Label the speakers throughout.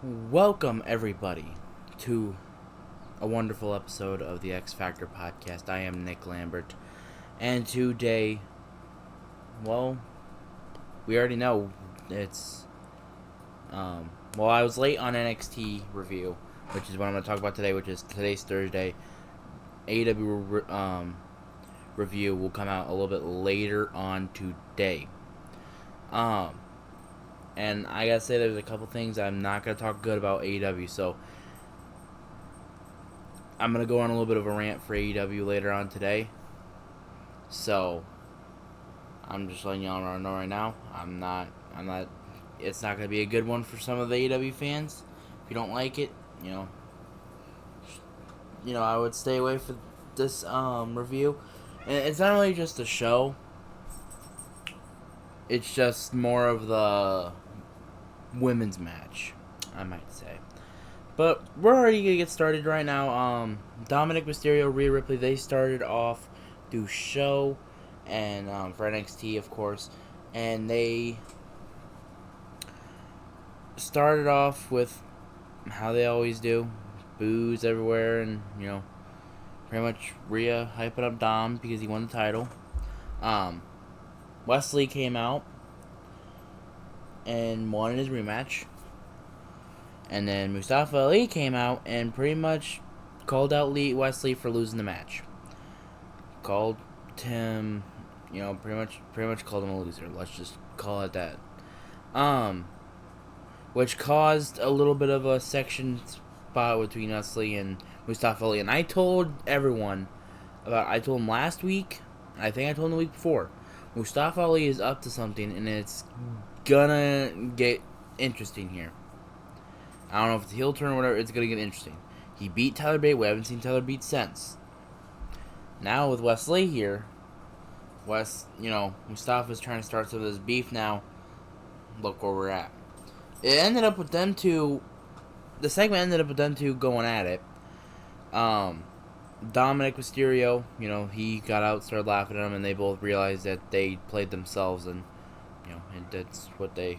Speaker 1: Welcome, everybody, to a wonderful episode of the X Factor podcast. I am Nick Lambert, and today, well, we already know it's, I was late on NXT review, which is what I'm going to talk about today, which is today's Thursday. AEW review will come out a little bit later on today. And I gotta say, there's a couple things I'm not gonna talk good about AEW, so I'm gonna go on a little bit of a rant for AEW later on today. So I'm just letting y'all know right now. I'm not. It's not gonna be a good one for some of the AEW fans. If you don't like it, I would stay away for this review. And it's not really just a show. It's just more of the women's match, I might say. But we're already gonna get started right now. Dominic Mysterio, Rhea Ripley, they started off through show and for NXT, of course, and they started off with how they always do, boos everywhere, and pretty much Rhea hyping up Dom because he won the title. Wesley came out and won his rematch. And then Mustafa Ali came out and pretty much called out Wesley for losing the match. Called him, pretty much called him a loser. Let's just call it that. Which caused a little bit of a section spot between Wesley and Mustafa Ali. And I told everyone I told him last week. I think I told him the week before. Mustafa Ali is up to something, and it's gonna get interesting here. I don't know if it's a heel turn or whatever. It's going to get interesting. He beat Tyler Bate. We haven't seen Tyler beat since. Now with Wesley here, Mustafa's trying to start some of this beef now. Look where we're at. It ended up with them two. The segment ended up with them two going at it. Dominic Mysterio, he got out, started laughing at him, and they both realized that they played themselves, and and that's what they.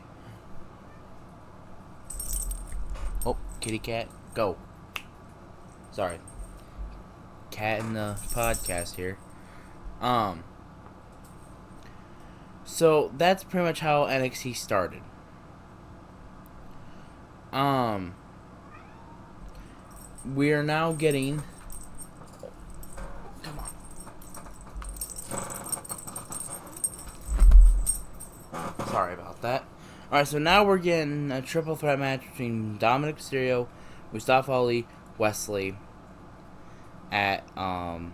Speaker 1: Oh, kitty cat, go. Sorry. Cat in the podcast here. So that's pretty much how NXT started. We are now getting. Come on. Sorry about that. Alright, so now we're getting a triple threat match between Dominic Mysterio, Mustafa Ali, Wesley at the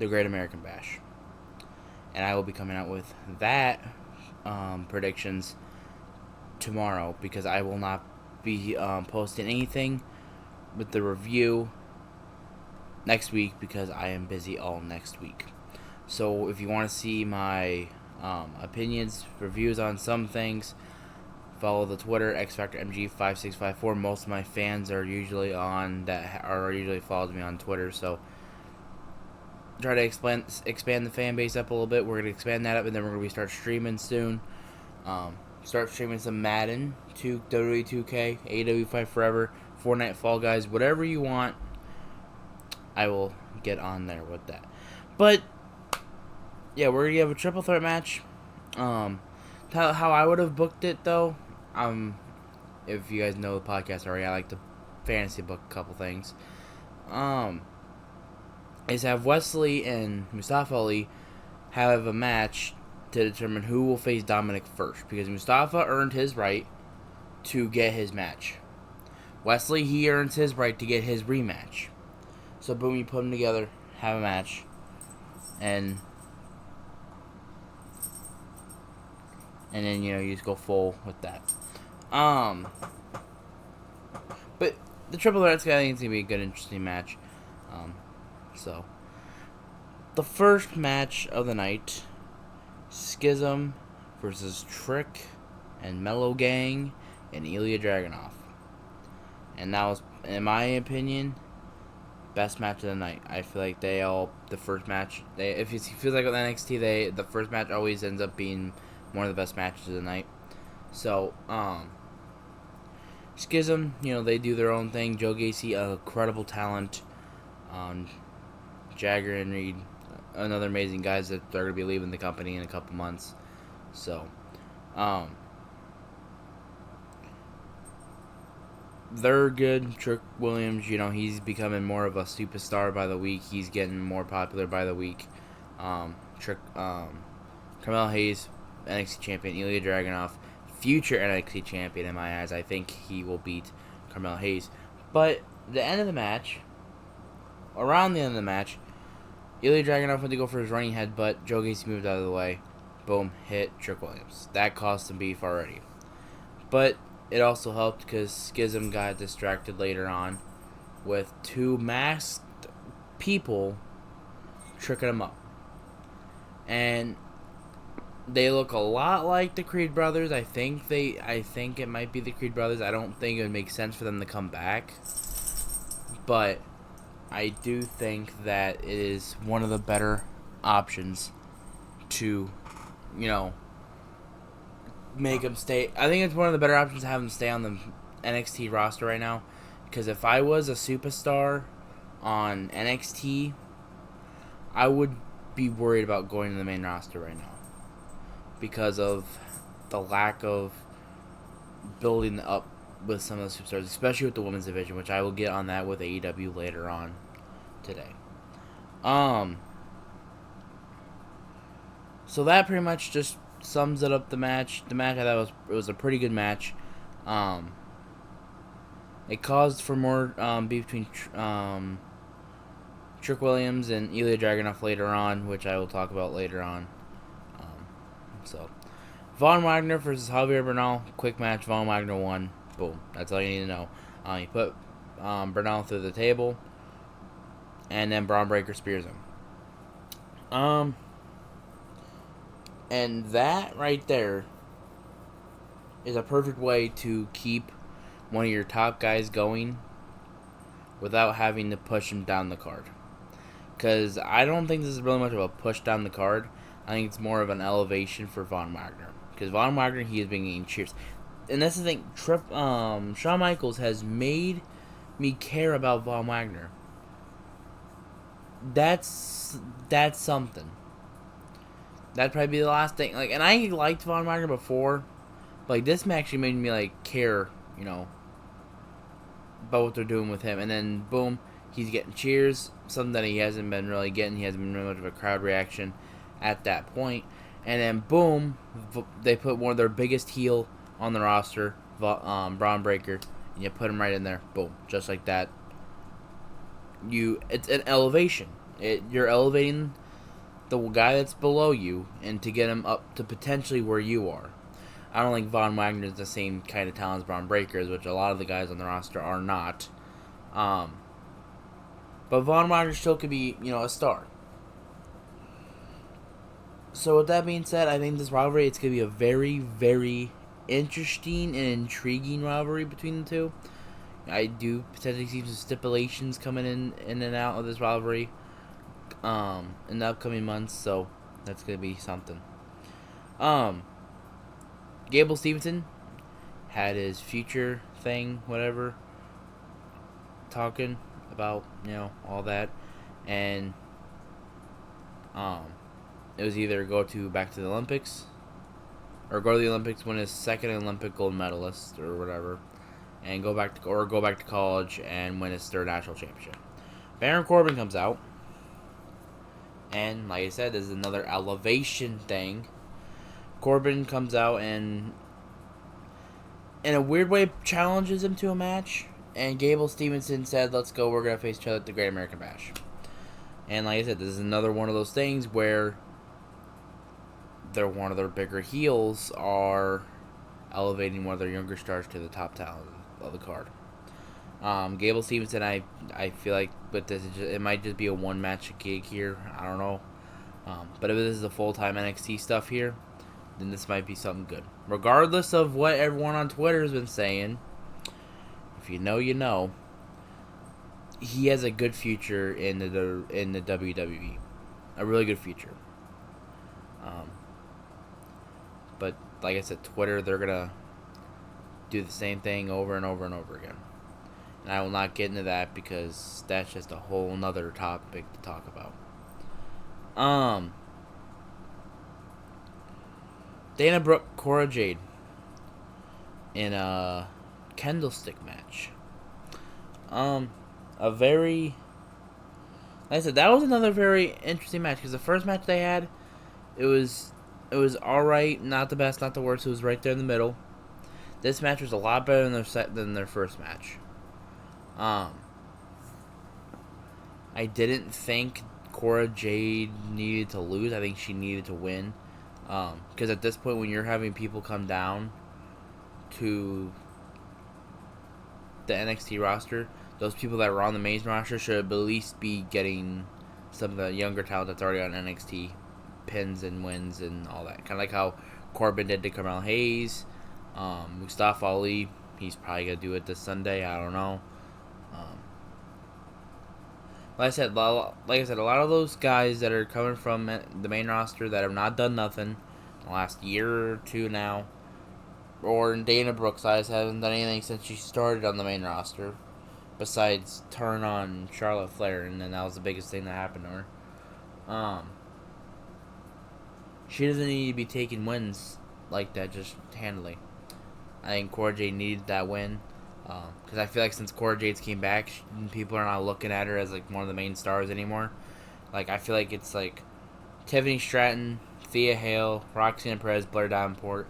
Speaker 1: Great American Bash. And I will be coming out with that predictions tomorrow because I will not be posting anything with the review next week because I am busy all next week. So if you want to see my opinions, reviews on some things, follow the Twitter XFactorMG5654. Most of my fans are usually followed me on Twitter, so try to expand the fan base up a little bit. We're gonna expand that up, and then we're gonna start streaming soon. Start streaming some Madden, WWE 2K, AEW Fight Forever, Fortnite, Fall Guys, whatever you want. I will get on there with that. But yeah, we're gonna have a triple threat match. How I would have booked it though, if you guys know the podcast already, I like to fantasy book a couple things. Is have Wesley and Mustafa Ali have a match to determine who will face Dominic first, because Mustafa earned his right to get his match. Wesley, he earns his right to get his rematch. So boom, you put them together, have a match, and then you just go full with that. But the triple threat's I think it's gonna be a good, interesting match. So the first match of the night, Schism versus Trick and Mellow Gang and Ilya Dragunov, and that was, in my opinion, best match of the night. I feel like the first match, if it feels like with NXT, the first match always ends up being one of the best matches of the night. So, Schism, they do their own thing. Joe Gacy, a credible talent. Um, Jagger and Reed, another amazing guys that they're going to be leaving the company in a couple months. So, they're good. Trick Williams, he's becoming more of a superstar by the week. He's getting more popular by the week. Carmelo Hayes, NXT champion. Ilya Dragunov, future NXT champion in my eyes. I think he will beat Carmelo Hayes. But the end of the match, around the end of the match, Ilya Dragunov went to go for his running headbutt. Joe Gacy moved out of the way. Boom, hit Trick Williams. That caused some beef already. But it also helped because Schism got distracted later on with two masked people tricking him up. And they look a lot like the Creed brothers. I think it might be the Creed brothers. I don't think it would make sense for them to come back. But I do think that it is one of the better options to, make them stay. I think it's one of the better options to have them stay on the NXT roster right now. Because if I was a superstar on NXT, I would be worried about going to the main roster right now. Because of the lack of building up with some of the superstars, especially with the women's division, which I will get on that with AEW later on today. So that pretty much just sums it up the match. The match, I thought was a pretty good match. It caused for more beef between Trick Williams and Ilya Dragunov later on, which I will talk about later on. So, Von Wagner versus Javier Bernal, quick match. Von Wagner won. Boom. That's all you need to know. He put Bernal through the table, and then Braun Breaker spears him. And that right there is a perfect way to keep one of your top guys going without having to push him down the card. Because I don't think this is really much of a push down the card. I think it's more of an elevation for Von Wagner. Because Von Wagner, he has been getting cheers. And that's the thing. Shawn Michaels has made me care about Von Wagner. That's something. That'd probably be the last thing. And I liked Von Wagner before. But, this actually made me, care, about what they're doing with him. And then, boom, he's getting cheers. Something that he hasn't been really getting. He hasn't been really much of a crowd reaction at that point. And then, boom, they put one of their biggest heel on the roster, Braun Breaker, and you put him right in there. Boom, just like that. It's an elevation. You're elevating the guy that's below you, and to get him up to potentially where you are. I don't think Von Wagner is the same kind of talent as Braun Breaker is, which a lot of the guys on the roster are not. But Von Wagner still could be, a star. So with that being said, I think this rivalry, it's going to be a very, very interesting and intriguing rivalry between the two. I do potentially see some stipulations coming in and out of this rivalry in the upcoming months, so that's going to be something. Gable Stevenson had his future thing, whatever, talking about, all that, and it was either back to the Olympics, or go to the Olympics, win his second Olympic gold medalist or whatever, and go back to college and win his third national championship. Baron Corbin comes out, and like I said, this is another elevation thing. Corbin comes out and, in a weird way, challenges him to a match, and Gable Stevenson said, "Let's go. We're gonna face each other at the Great American Bash." And like I said, this is another one of those things where one of their bigger heels are elevating one of their younger stars to the top talent of the card. Gable Stevenson, I feel like with this, it might just be a one match gig here. I don't know. But if this is the full-time NXT stuff here, then this might be something good. Regardless of what everyone on Twitter has been saying, if you know, you know. He has a good future in the WWE, a really good future. But like I said, Twitter, they're gonna do the same thing over and over and over again. And I will not get into that because that's just a whole nother topic to talk about. Dana Brooke, Cora Jade in a candlestick match. A very, like I said, that was another very interesting match because the first match they had, it was alright, not the best, not the worst. It was right there in the middle. This match was a lot better than their first match. I didn't think Cora Jade needed to lose. I think she needed to win. Because at this point, when you're having people come down to the NXT roster, those people that were on the main roster should at least be getting some of the younger talent that's already on NXT pins and wins and all that. Kind of like how Corbin did to Carmel Hayes. Mustafa Ali, he's probably going to do it this Sunday. I don't know. Like I said, a lot of those guys that are coming from the main roster that have not done nothing in the last year or two now, or in Dana Brooke's eyes, haven't done anything since she started on the main roster, besides turn on Charlotte Flair, and then that was the biggest thing that happened to her. She doesn't need to be taking wins like that just handily. I think Cora Jade needed that win. Because I feel like since Cora Jade came back, people are not looking at her as like one of the main stars anymore. Like I feel like it's like Tiffany Stratton, Thea Hale, Roxanne Perez, Blair Davenport,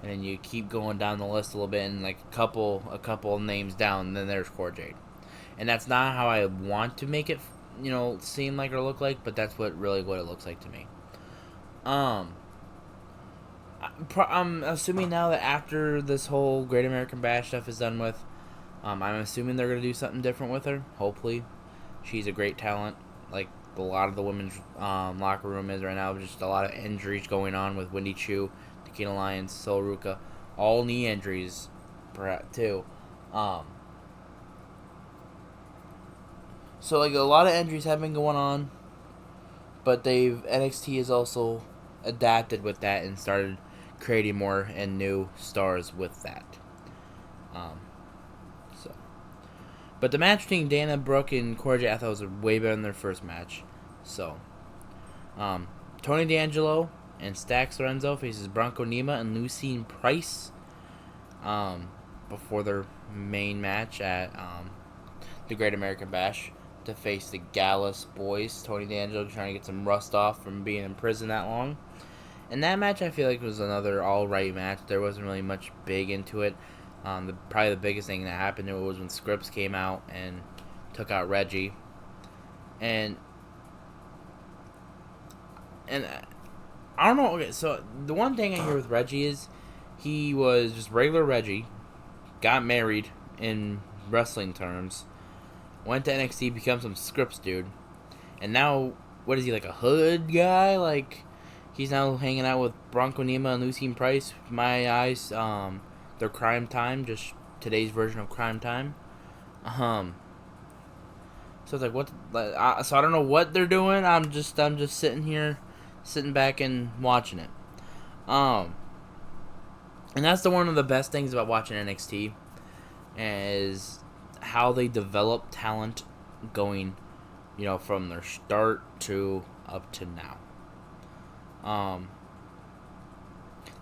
Speaker 1: and then you keep going down the list a little bit, and like a couple names down, and then there's Cora Jade. And that's not how I want to make it, seem like or look like, but that's what it looks like to me. I'm assuming now that after this whole Great American Bash stuff is done with, I'm assuming they're going to do something different with her. Hopefully. She's a great talent. Like a lot of the women's locker room is right now. Just a lot of injuries going on with Wendy Chu, Nikita Lyons, Sol Ruka. All knee injuries, perhaps, too. So, like, a lot of injuries have been going on. But NXT has also adapted with that and started creating more and new stars with that. But the match between Dana Brooke and Cora Jade, I thought was way better than their first match. So, Tony D'Angelo and Stax Lorenzo faces Bronco Nima and Lucine Price before their main match at the Great American Bash to face the Gallus boys. Tony D'Angelo trying to get some rust off from being in prison that long. And that match I feel like was another alright match. There wasn't really much big into it. Probably the biggest thing that happened was when Scripps came out and took out Reggie. And I don't know. Okay, so the one thing I hear with Reggie is he was just regular Reggie, got married in wrestling terms, went to NXT, become some Scripps dude, and now what is he, like a hood guy? Like he's now hanging out with Bronco Nima and Lucine Price. My eyes, they're Crime Time, just today's version of Crime Time. So it's like what? So I don't know what they're doing. I'm just sitting here, sitting back and watching it. And that's one of the best things about watching NXT, is how they develop talent going, from their start to up to now.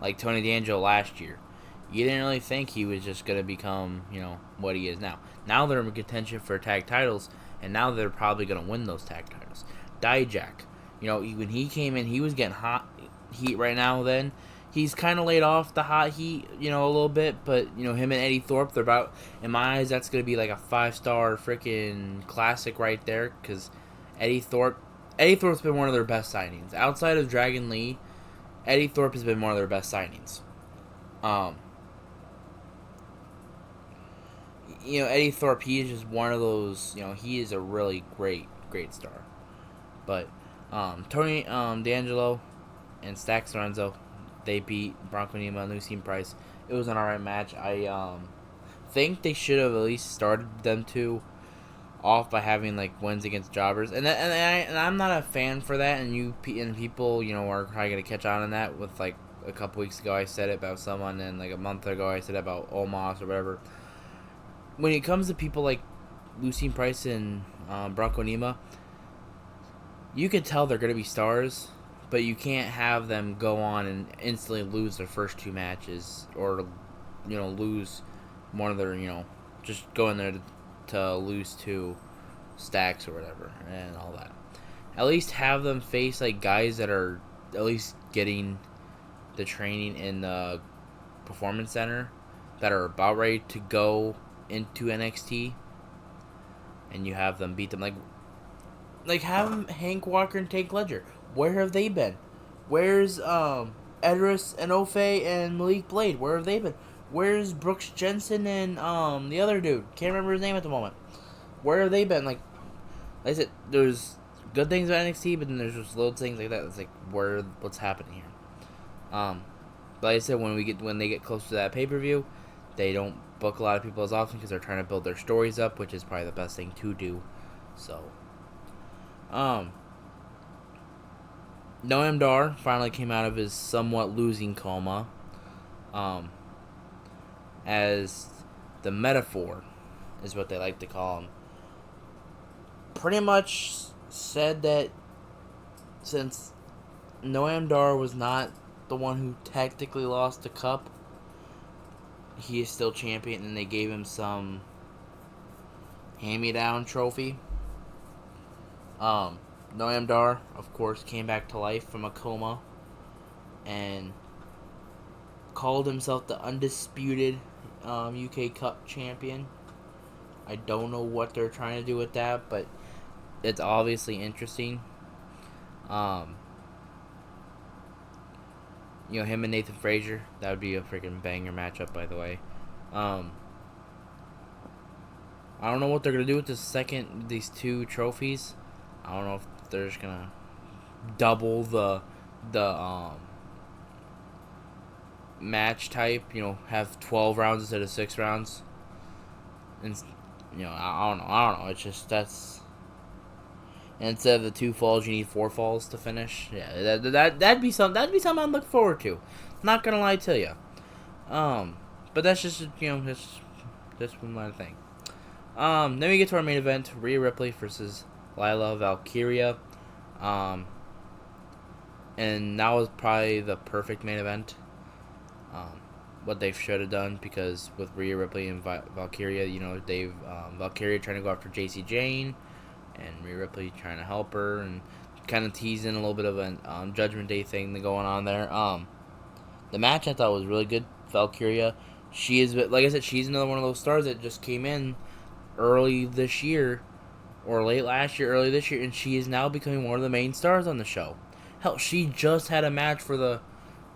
Speaker 1: Like Tony D'Angelo last year. You didn't really think he was just going to become, what he is now. Now they're in contention for tag titles, and now they're probably going to win those tag titles. Dijak, when he came in, he was getting hot heat right now then. He's kind of laid off the hot heat, a little bit, but, him and Eddie Thorpe, they're about, in my eyes, that's going to be like a 5-star freaking classic right there, because Eddie Thorpe's been one of their best signings. Outside of Dragon Lee, Eddie Thorpe has been one of their best signings. Eddie Thorpe, he is just one of those, he is a really great star. But, Tony D'Angelo and Stax Lorenzo, they beat Bronco Nima and Lucine Price. It was an alright match. I think they should have at least started them two off by having like wins against jobbers, and I'm not a fan for that. And people, are probably gonna catch on that with like a couple weeks ago I said it about someone, and like a month ago I said it about Omos or whatever. When it comes to people like Lucine Price and Bronco Nima, you could tell they're going to be stars, but you can't have them go on and instantly lose their first 2 matches, or lose one of their just go in there to lose 2 stacks or whatever and all that. At least have them face like guys that are at least getting the training in the performance center, that are about ready to go into NXT, and you have them beat them. Like have Hank Walker and Tank Ledger. Where have they been? Where's Edris and Ofe and Malik Blade? Where have they been? Where's Brooks Jensen and the other dude? Can't remember his name at the moment. Where have they been? Like I said, there's good things about NXT, but then there's just little things like that. It's like what's happening here. But like I said, when they get close to that pay-per-view, they don't book a lot of people as often because they're trying to build their stories up, which is probably the best thing to do. So, Noam Dar finally came out of his somewhat losing coma, as the Metaphor is what they like to call him. Pretty much said that since Noam Dar was not the one who technically lost the cup, he is still champion, and they gave him some hand-me-down trophy. Noam Dar, of course, came back to life from a coma and called himself the undisputed UK Cup champion. I don't know what they're trying to do with that, but it's obviously interesting. Him and Nathan Frazier, that would be a freaking banger matchup, by the way. I don't know what they're gonna do with these 2 trophies. I don't know if they're just gonna double the match type. Have 12 rounds instead of 6 rounds. And I don't know. It's just that's. And instead of the 2 falls, you need 4 falls to finish. Yeah, that'd be something I'd look forward to. Not gonna lie to you. But that's just just one thing. Then we get to our main event: Rhea Ripley versus Lila Valkyria. And that was probably the perfect main event. What they should have done, because with Rhea Ripley and Valkyria, they've Valkyria trying to go after JC Jane, and Rhea Ripley trying to help her, and kind of teasing a little bit of a Judgment Day thing going on there. The match I thought was really good. Valkyria, she is, like I said, she's another one of those stars that just came in early this year, or late last year, early this year, and she is now becoming one of the main stars on the show. Hell, she just had a match for the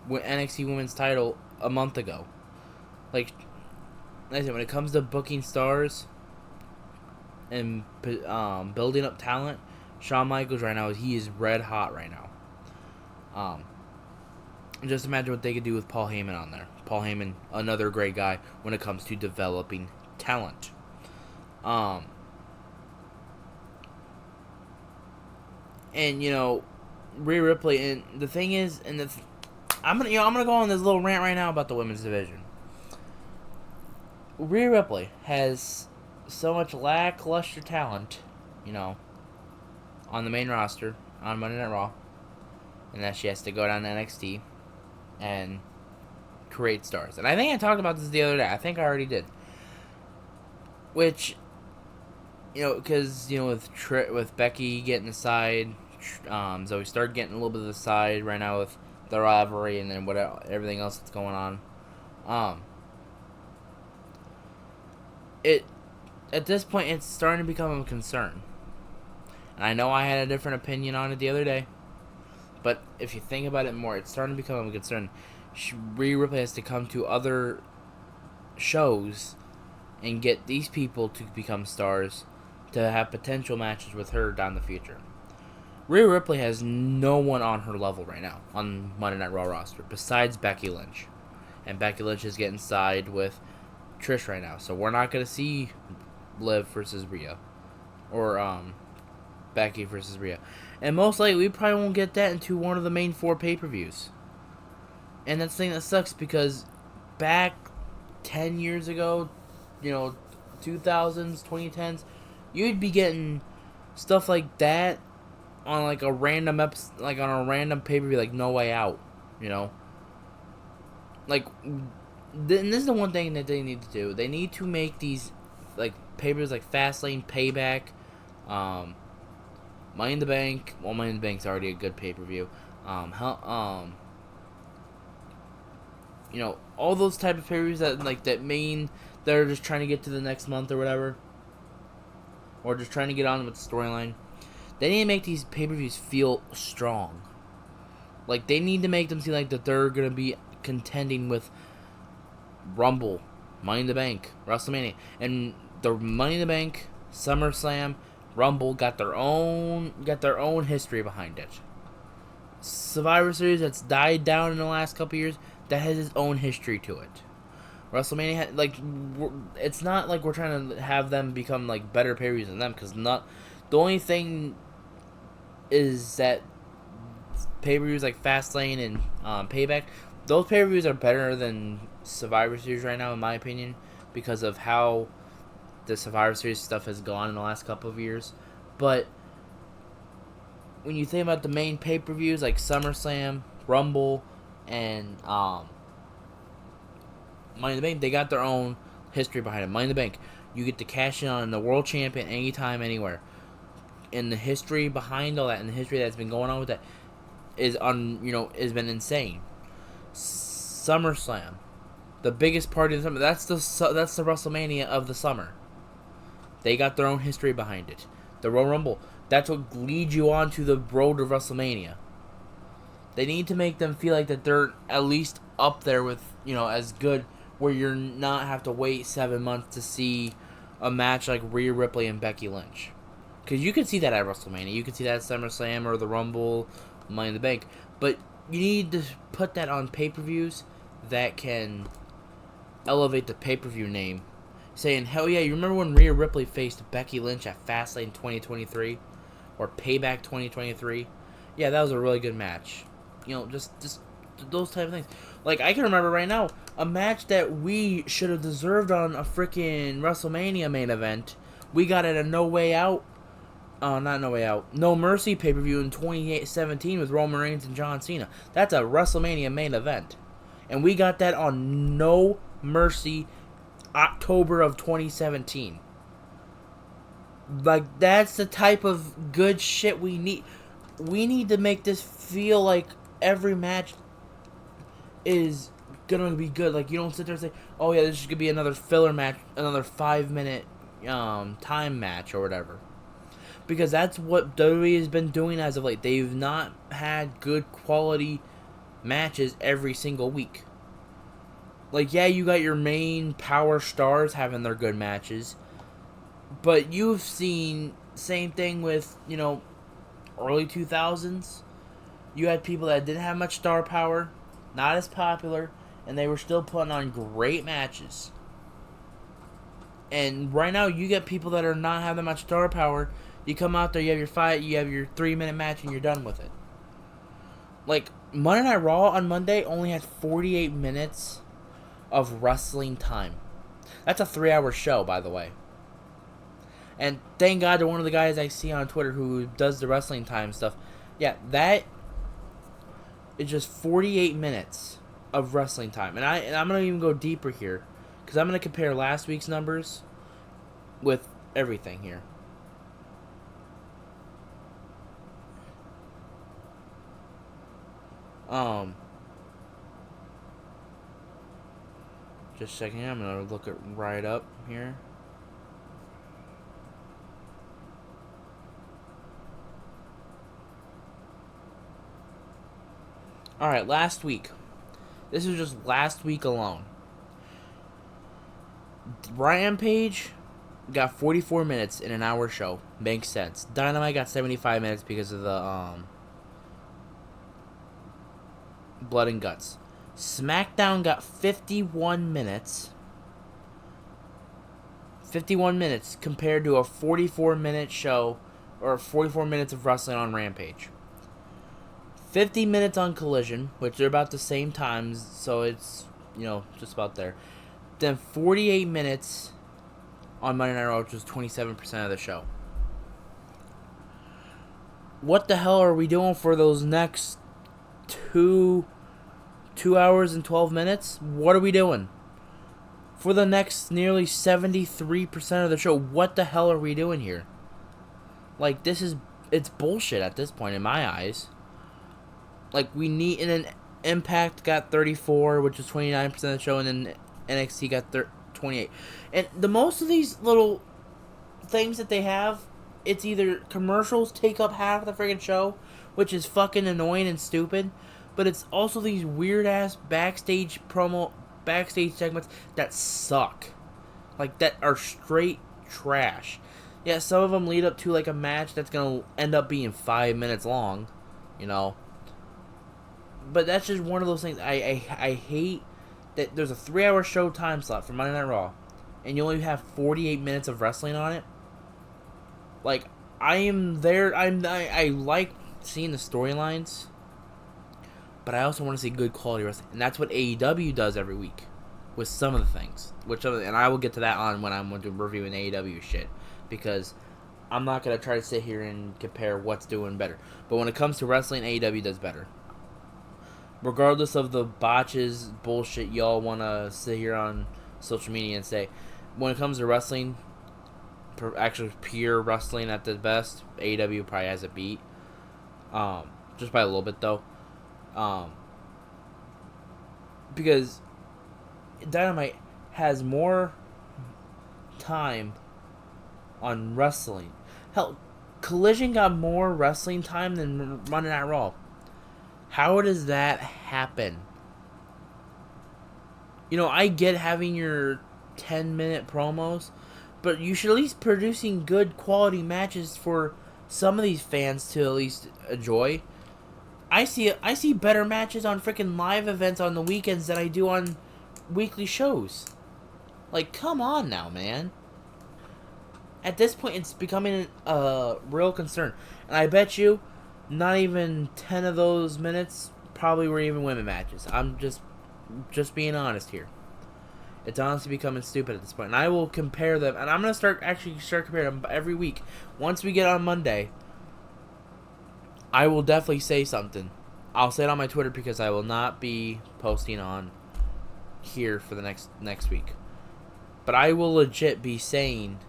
Speaker 1: NXT Women's title a month ago. Like I said, when it comes to booking stars and building up talent, Shawn Michaels right now, he is red hot right now. Just imagine what they could do with Paul Heyman on there. Paul Heyman, another great guy when it comes to developing talent. And Rhea Ripley, and the thing is, I'm gonna go on this little rant right now about the women's division. Rhea Ripley has so much lackluster talent, on the main roster on Monday Night Raw, and that she has to go down to NXT and create stars. And I think I talked about this the other day. I think I already did. Which, because with Becky getting the side, Zoe Stark getting a little bit of the side right now with the rivalry, and then everything else that's going on. At this point, it's starting to become a concern. And I know I had a different opinion on it the other day, but if you think about it more, it's starting to become a concern. Rhea Ripley has to come to other shows and get these people to become stars to have potential matches with her down the future. Rhea Ripley has no one on her level right now on Monday Night Raw roster besides Becky Lynch. And Becky Lynch is getting side with Trish right now. So we're not going to see Liv versus Rhea. Or Becky versus Rhea. And most likely we probably won't get that into one of the main 4 pay-per-views. And that's the thing that sucks because back 10 years ago, 2000s, 2010s, you'd be getting stuff like that on like a random like on a random pay-per-view, like No Way Out, you know? Like, and this is the one thing that they need to do. They need to make these, like, pay-per-views like Fastlane, Payback, Money in the Bank. Well, Money in the Bank's already a good pay-per-view. All those type of pay-per-views that are just trying to get to the next month or whatever, or just trying to get on with the storyline. They need to make these pay-per-views feel strong. Like, they need to make them seem like that they're gonna be contending with Rumble, Money in the Bank, WrestleMania, and the Money in the Bank, SummerSlam, Rumble got their own history behind it. Survivor Series that's died down in the last couple years, that has its own history to it. WrestleMania, it's not like we're trying to have them become like better pay-per-views than them, because not the only thing is that pay-per-views like Fastlane and Payback, those pay-per-views are better than Survivor Series right now, in my opinion, because of how the Survivor Series stuff has gone in the last couple of years. But when you think about the main pay-per-views like SummerSlam, Rumble, and Money in the Bank, they got their own history behind it. Money in the Bank, you get to cash in on the world champion anytime, anywhere. And the history behind all that, and the history that's been going on with that, has been insane. SummerSlam, the biggest party of the summer. That's the WrestleMania of the summer. They got their own history behind it. The Royal Rumble, that's what leads you on to the road to WrestleMania. They need to make them feel like that they're at least up there with, as good, where you're not have to wait 7 months to see a match like Rhea Ripley and Becky Lynch. Because you can see that at WrestleMania. You can see that at SummerSlam or the Rumble, Money in the Bank. But you need to put that on pay-per-views that can elevate the pay-per-view name. Saying, hell yeah, you remember when Rhea Ripley faced Becky Lynch at Fastlane 2023? Or Payback 2023? Yeah, that was a really good match. Just those type of things. Like, I can remember right now, a match that we should have deserved on a freaking WrestleMania main event. We got it a No Way Out. Not No Way Out. No Mercy pay-per-view in 2017 with Roman Reigns and John Cena. That's a WrestleMania main event. And we got that on No Mercy October of 2017. Like, that's the type of good shit we need. We need to make this feel like every match is gonna be good. Like, you don't sit there and say, oh yeah, this is gonna be another filler match, another 5-minute time match or whatever. Because that's what WWE has been doing as of late. They've not had good quality matches every single week. Like, yeah, you got your main power stars having their good matches. But you've seen same thing with, early 2000s. You had people that didn't have much star power, not as popular, and they were still putting on great matches. And right now, you get people that are not having much star power. You come out there, you have your fight, you have your 3-minute match, and you're done with it. Like, Monday Night Raw on Monday only had 48 minutes of wrestling time. That's a 3-hour show, by the way. And thank God to one of the guys I see on Twitter who does the wrestling time stuff. Yeah, that is just 48 minutes of wrestling time. And I'm going to even go deeper here, because I'm going to compare last week's numbers with everything here. Just a second here. I'm going to look it right up here. Alright, last week. This was just last week alone. Rampage got 44 minutes in an hour show. Makes sense. Dynamite got 75 minutes because of the blood and guts. SmackDown got 51 minutes. 51 minutes compared to a 44-minute show, or 44 minutes of wrestling on Rampage. 50 minutes on Collision, which they're about the same times, so it's, just about there. Then 48 minutes on Monday Night Raw, which was 27% of the show. What the hell are we doing for those next 2 hours and 12 minutes? What are we doing? For the next nearly 73% of the show, what the hell are we doing here? Like, it's bullshit at this point in my eyes. Like, we need, and then Impact got 34, which is 29% of the show, and then NXT got 28. And the most of these little things that they have, it's either commercials take up half the friggin' show, which is fucking annoying and stupid, but it's also these weird-ass backstage segments that suck. Like, that are straight trash. Yeah, some of them lead up to, like, a match that's gonna end up being 5 minutes long, But that's just one of those things. I hate that there's a 3-hour show time slot for Monday Night Raw, and you only have 48 minutes of wrestling on it. Like, I am there. I like seeing the storylines, but I also want to see good quality wrestling, and that's what AEW does every week with some of the things. And I will get to that on when I'm reviewing AEW shit, because I'm not gonna try to sit here and compare what's doing better. But when it comes to wrestling, AEW does better. Regardless of the botches, bullshit y'all want to sit here on social media and say, when it comes to wrestling, actually pure wrestling at the best, AEW probably has a beat. Just by a little bit, though. Because Dynamite has more time on wrestling. Hell, Collision got more wrestling time than Monday Night Raw. How does that happen? I get having your 10-minute promos, but you should at least producing good quality matches for some of these fans to at least enjoy. I see better matches on freaking live events on the weekends than I do on weekly shows. Like, come on now, man. At this point, it's becoming a real concern. And I bet you not even 10 of those minutes probably were even women matches. I'm just being honest here. It's honestly becoming stupid at this point. And I will compare them. And I'm going to start comparing them every week. Once we get on Monday, I will definitely say something. I'll say it on my Twitter because I will not be posting on here for the next week. But I will legit be saying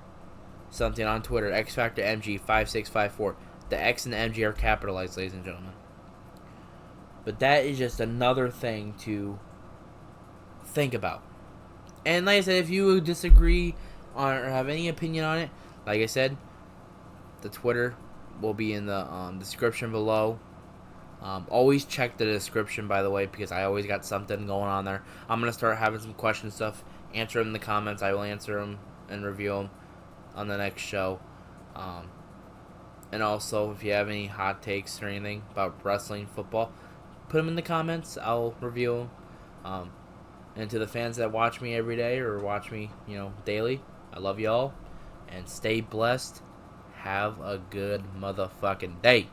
Speaker 1: something on Twitter. XFactorMG5654. The X and the MG are capitalized, ladies and gentlemen. But that is just another thing to think about. And like I said, if you disagree on or have any opinion on it, like I said, the Twitter will be in the description below. Always check the description, by the way, because I always got something going on there. I'm going to start having some question stuff. Answer them in the comments. I will answer them and review them on the next show. And also, if you have any hot takes or anything about wrestling, football, put them in the comments. I'll review them. And to the fans that watch me every day or watch me, daily, I love y'all. And stay blessed. Have a good motherfucking day.